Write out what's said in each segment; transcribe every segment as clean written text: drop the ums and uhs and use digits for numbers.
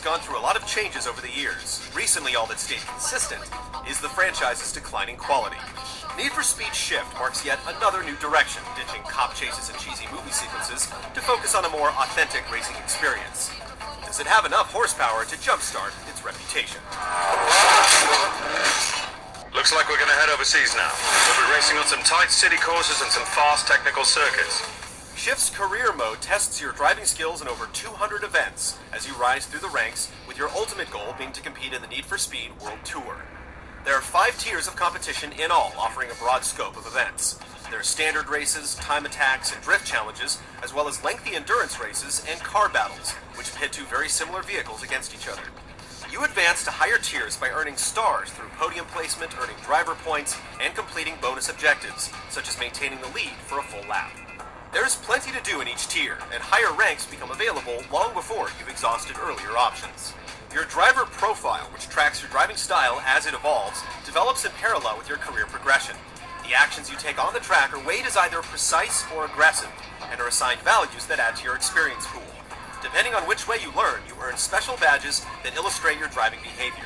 gone through a lot of changes over the years. Recently, all that stayed consistent is the franchise's declining quality. Need for Speed Shift marks yet another new direction, ditching cop chases and cheesy movie sequences to focus on a more authentic racing experience. Does it have enough horsepower to jumpstart its reputation? Looks like we're going to head overseas now. We'll be racing on some tight city courses and some fast technical circuits. Shift's career mode tests your driving skills in over 200 events as you rise through the ranks, with your ultimate goal being to compete in the Need for Speed World Tour. There are 5 tiers of competition in all, offering a broad scope of events. There are standard races, time attacks, and drift challenges, as well as lengthy endurance races and car battles, which pit 2 very similar vehicles against each other. You advance to higher tiers by earning stars through podium placement, earning driver points, and completing bonus objectives, such as maintaining the lead for a full lap. There's plenty to do in each tier, and higher ranks become available long before you've exhausted earlier options. Your driver profile, which tracks your driving style as it evolves, develops in parallel with your career progression. The actions you take on the track are weighed as either precise or aggressive, and are assigned values that add to your experience pool. Depending on which way you learn, you earn special badges that illustrate your driving behavior.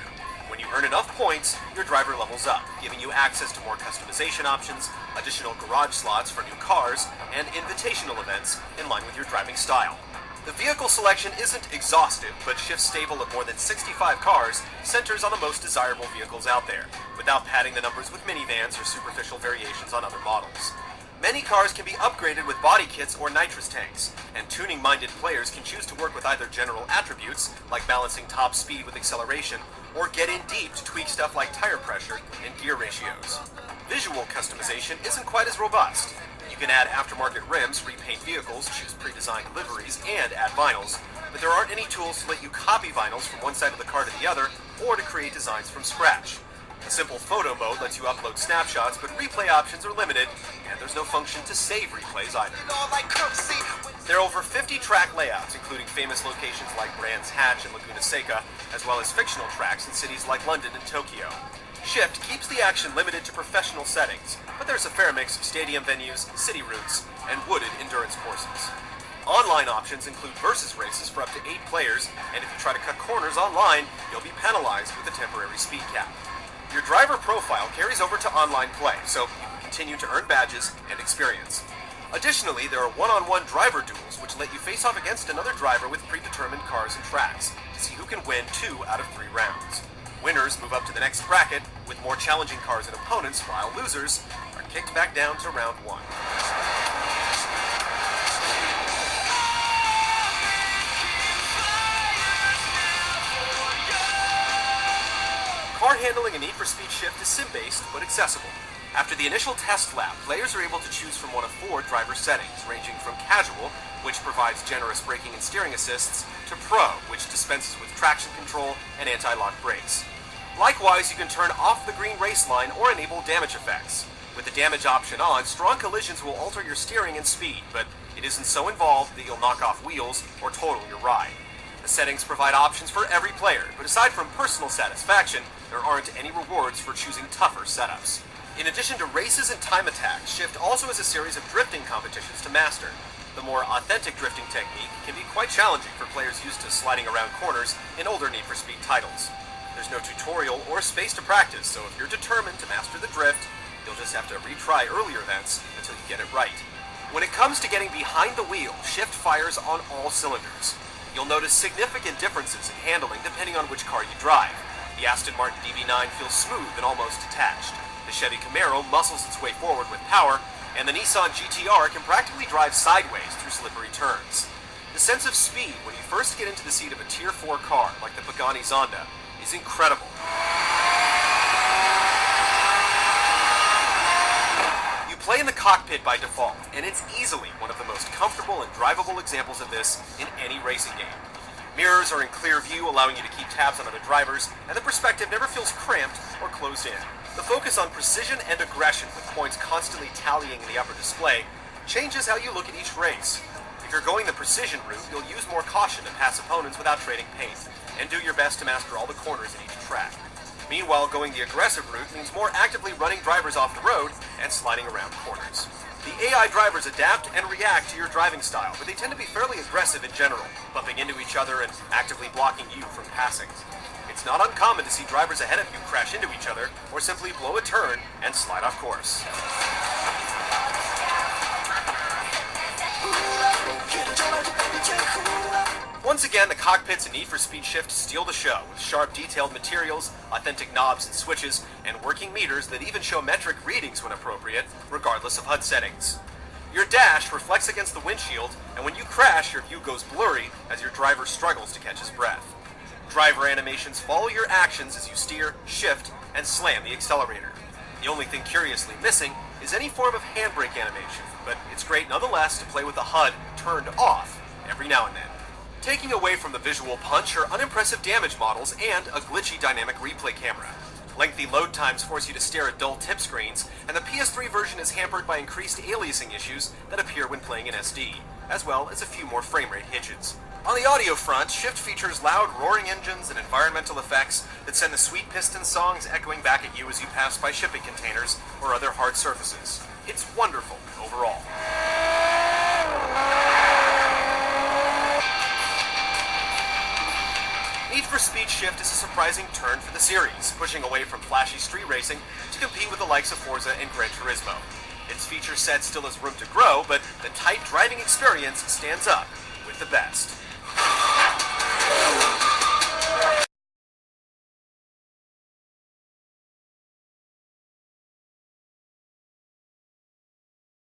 When you earn enough points, your driver levels up, giving you access to more customization options, additional garage slots for new cars, and invitational events in line with your driving style. The vehicle selection isn't exhaustive, but Shift's stable of more than 65 cars centers on the most desirable vehicles out there, without padding the numbers with minivans or superficial variations on other models. Many cars can be upgraded with body kits or nitrous tanks, and tuning-minded players can choose to work with either general attributes, like balancing top speed with acceleration, or get in deep to tweak stuff like tire pressure and gear ratios. Visual customization isn't quite as robust. You can add aftermarket rims, repaint vehicles, choose pre-designed liveries, and add vinyls, but there aren't any tools to let you copy vinyls from one side of the car to the other, or to create designs from scratch. A simple photo mode lets you upload snapshots, but replay options are limited, and there's no function to save replays either. There are over 50 track layouts, including famous locations like Brands Hatch and Laguna Seca, as well as fictional tracks in cities like London and Tokyo. Shift keeps the action limited to professional settings, but there's a fair mix of stadium venues, city routes, and wooded endurance courses. Online options include versus races for up to 8 players, and if you try to cut corners online, you'll be penalized with a temporary speed cap. Your driver profile carries over to online play, so you can continue to earn badges and experience. Additionally, there are one-on-one driver duels, which let you face off against another driver with predetermined cars and tracks, to see who can win 2 out of 3 rounds. Winners move up to the next bracket with more challenging cars and opponents, while losers are kicked back down to round 1. Car handling in Need for Speed Shift is sim-based, but accessible. After the initial test lap, players are able to choose from one of 4 driver settings, ranging from Casual, which provides generous braking and steering assists, to Pro, which dispenses with traction control and anti-lock brakes. Likewise, you can turn off the green race line or enable damage effects. With the damage option on, strong collisions will alter your steering and speed, but it isn't so involved that you'll knock off wheels or total your ride. The settings provide options for every player, but aside from personal satisfaction, there aren't any rewards for choosing tougher setups. In addition to races and time attacks, Shift also has a series of drifting competitions to master. The more authentic drifting technique can be quite challenging for players used to sliding around corners in older Need for Speed titles. There's no tutorial or space to practice, so if you're determined to master the drift, you'll just have to retry earlier events until you get it right. When it comes to getting behind the wheel, Shift fires on all cylinders. You'll notice significant differences in handling depending on which car you drive. The Aston Martin DB9 feels smooth and almost detached. The Chevy Camaro muscles its way forward with power, and the Nissan GT-R can practically drive sideways through slippery turns. The sense of speed when you first get into the seat of a Tier 4 car, like the Pagani Zonda, is incredible. You play in the cockpit by default, and it's easily one of the most comfortable and drivable examples of this in any racing game. Mirrors are in clear view, allowing you to keep tabs on other drivers, and the perspective never feels cramped or closed in. The focus on precision and aggression, with points constantly tallying in the upper display, changes how you look at each race. If you're going the precision route, you'll use more caution to pass opponents without trading paint, and do your best to master all the corners in each track. Meanwhile, going the aggressive route means more actively running drivers off the road and sliding around corners. The AI drivers adapt and react to your driving style, but they tend to be fairly aggressive in general, bumping into each other and actively blocking you from passing. It's not uncommon to see drivers ahead of you crash into each other or simply blow a turn and slide off course. Once again, the cockpits in Need for Speed Shift steal the show with sharp, detailed materials, authentic knobs and switches, and working meters that even show metric readings when appropriate, regardless of HUD settings. Your dash reflects against the windshield, and when you crash, your view goes blurry as your driver struggles to catch his breath. Driver animations follow your actions as you steer, shift, and slam the accelerator. The only thing curiously missing is any form of handbrake animation, but it's great nonetheless to play with the HUD turned off every now and then. Taking away from the visual punch are unimpressive damage models and a glitchy dynamic replay camera. Lengthy load times force you to stare at dull tip screens, and the PS3 version is hampered by increased aliasing issues that appear when playing in SD, as well as a few more frame rate hitches. On the audio front, Shift features loud roaring engines and environmental effects that send the Sweet Piston songs echoing back at you as you pass by shipping containers or other hard surfaces. It's wonderful overall. Need for Speed Shift is a surprising turn for the series, pushing away from flashy street racing to compete with the likes of Forza and Gran Turismo. Its feature set still has room to grow, but the tight driving experience stands up with the best.